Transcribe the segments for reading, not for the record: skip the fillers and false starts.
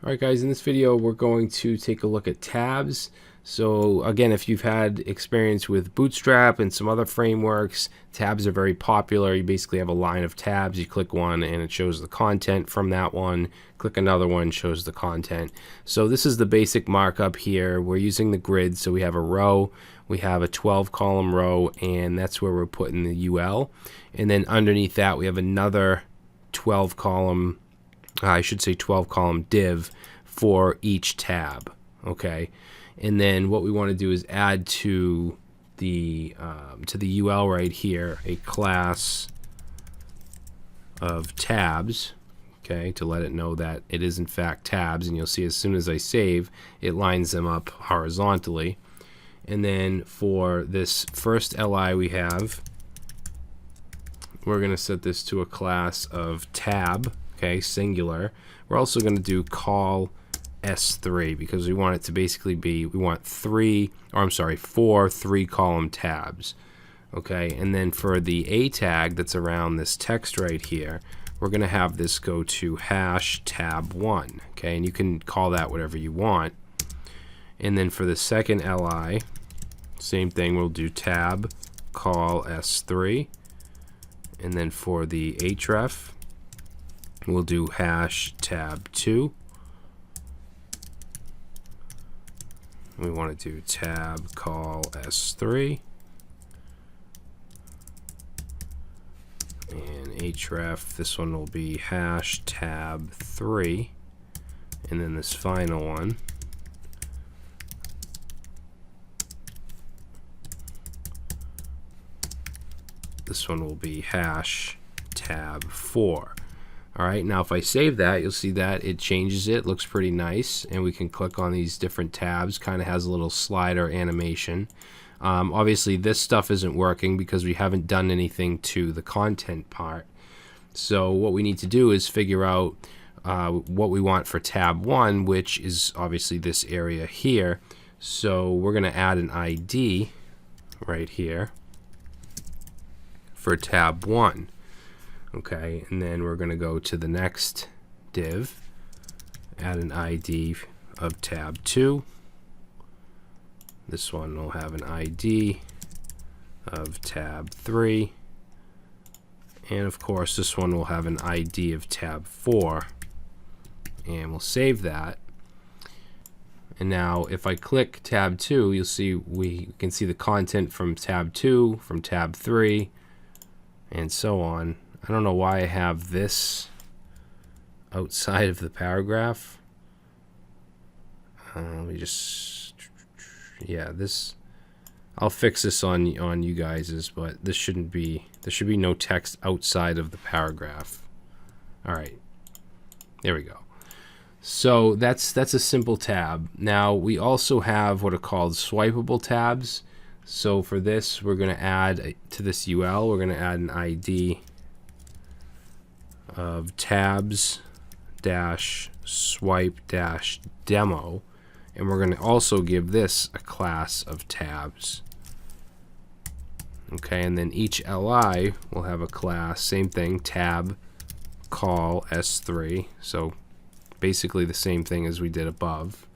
Alright guys, in this video we're going to take a look at tabs. So again, if you've had experience with Bootstrap and some other frameworks, tabs are very popular. You basically have a line of tabs, you click one and it shows the content from that one, click another one, shows the content. So this is the basic markup here. We're using the grid, so we have a row, we have a 12 column row, and that's where we're putting the UL. And then underneath that we have another 12 column div for each tab. Okay, and then what we want to do is add to the UL right here a class of tabs, okay, to let it know that it is in fact tabs. And you'll see as soon as I save, it lines them up horizontally. And then for this first LI we have, we're going to set this to a class of tab, okay, singular. We're also going to do call S3 because we want it to basically be, we want four 3-column tabs. Okay, and then for the A tag that's around this text right here, we're going to have this go to #tab1. Okay, and you can call that whatever you want. And then for the second LI, same thing, we'll do tab call S3. And then for the href, we'll do #tab2. We want to do tab call S3. And href, this one will be #tab3. And then this final one, this one will be #tab4. Alright, now if I save that, you'll see that it changes it, looks pretty nice, and we can click on these different tabs, kind of has a little slider animation. Obviously this stuff isn't working because we haven't done anything to the content part. So what we need to do is figure out what we want for tab 1, which is obviously this area here. So we're going to add an ID right here for tab 1. Okay, and then we're going to go to the next div, add an ID of tab 2. This one will have an ID of tab 3. And of course this one will have an ID of tab 4. And we'll save that. And now if I click tab 2, you'll see we can see the content from tab 2, from tab 3, and so on. I don't know why I have this outside of the paragraph. Let me just, yeah, this, I'll fix this on you guys's, but this shouldn't be, there should be no text outside of the paragraph. All right, there we go. So that's a simple tab. Now we also have what are called swipeable tabs. So for this, we're going to add to this UL, we're going to add an ID of tabs-swipe-demo, and we're going to also give this a class of tabs. Okay, and then each LI will have a class, same thing, tab call S3, so basically the same thing as we did above.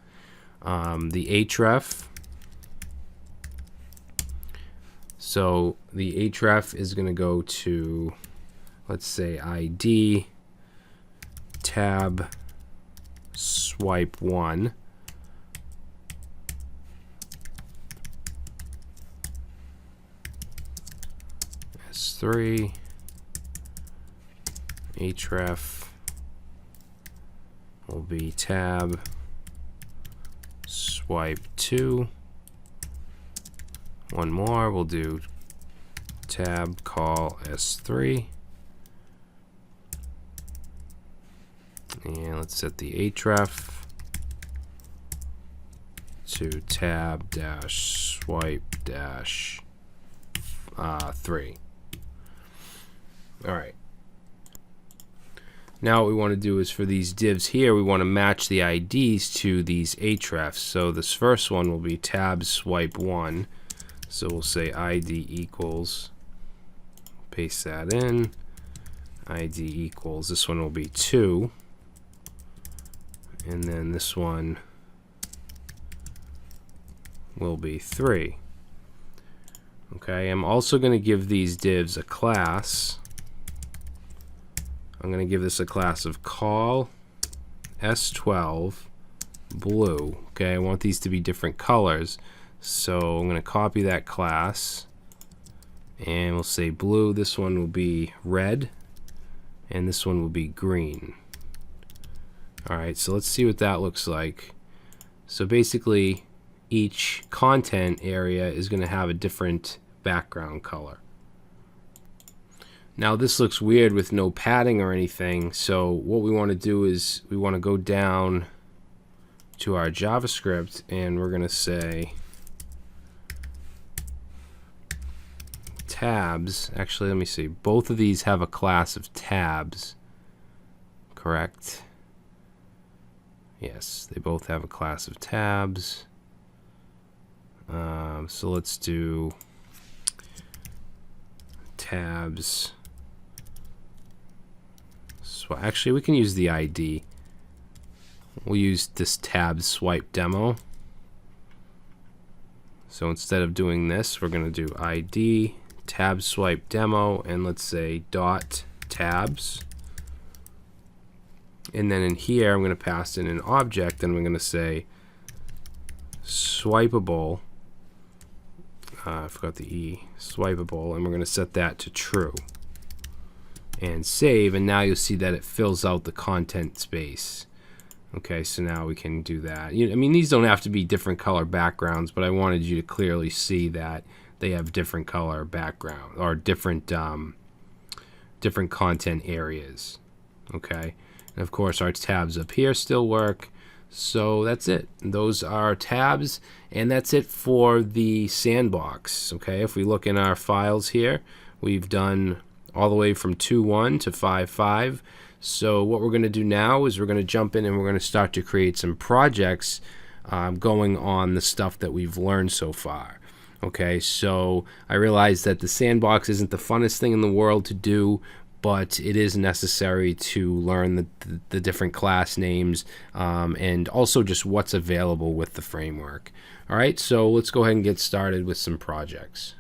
The href, so the href is going to go to, let's say, ID tab swipe 1. S3 href will be tab swipe 2. One more, we'll do tab call S3. And let's set the href to tab-swipe-3. All right. Now what we want to do is for these divs here, we want to match the IDs to these hrefs. So this first one will be tab swipe 1. So we'll say ID equals, paste that in, ID equals, this one will be 2. and then this one will be 3. Okay, I'm also going to give these divs a class. I'm going to give this a class of call S12 blue. Okay, I want these to be different colors, so I'm going to copy that class, and we'll say blue. This one will be red, and this one will be green. Alright, so let's see what that looks like. So basically, each content area is going to have a different background color. Now this looks weird with no padding or anything, so what we want to do is we want to go down to our JavaScript, and we're going to say tabs. Actually, let me see. Both of these have a class of tabs, correct? Yes, they both have a class of tabs. So let's do tabs. So actually, we can use the ID. We'll use this tab swipe demo. So instead of doing this, we're going to do ID tab swipe demo, and let's say dot tabs. And then in here, I'm going to pass in an object, and we're going to say swipeable. I forgot the E. Swipeable, and we're going to set that to true. And save, and now you'll see that it fills out the content space. Okay, so now we can do that. I mean, these don't have to be different color backgrounds, but I wanted you to clearly see that they have different color background or different different content areas. Okay, and of course our tabs up here still work. So that's it. Those are tabs, and that's it for the sandbox. Okay, if we look in our files here, we've done all the way from 2.1 to 5.5. So what we're going to do now is we're going to jump in and we're going to start to create some projects going on the stuff that we've learned so far. Okay, so I realize that the sandbox isn't the funnest thing in the world to do, but it is necessary to learn the different class names and also just what's available with the framework. All right, so let's go ahead and get started with some projects.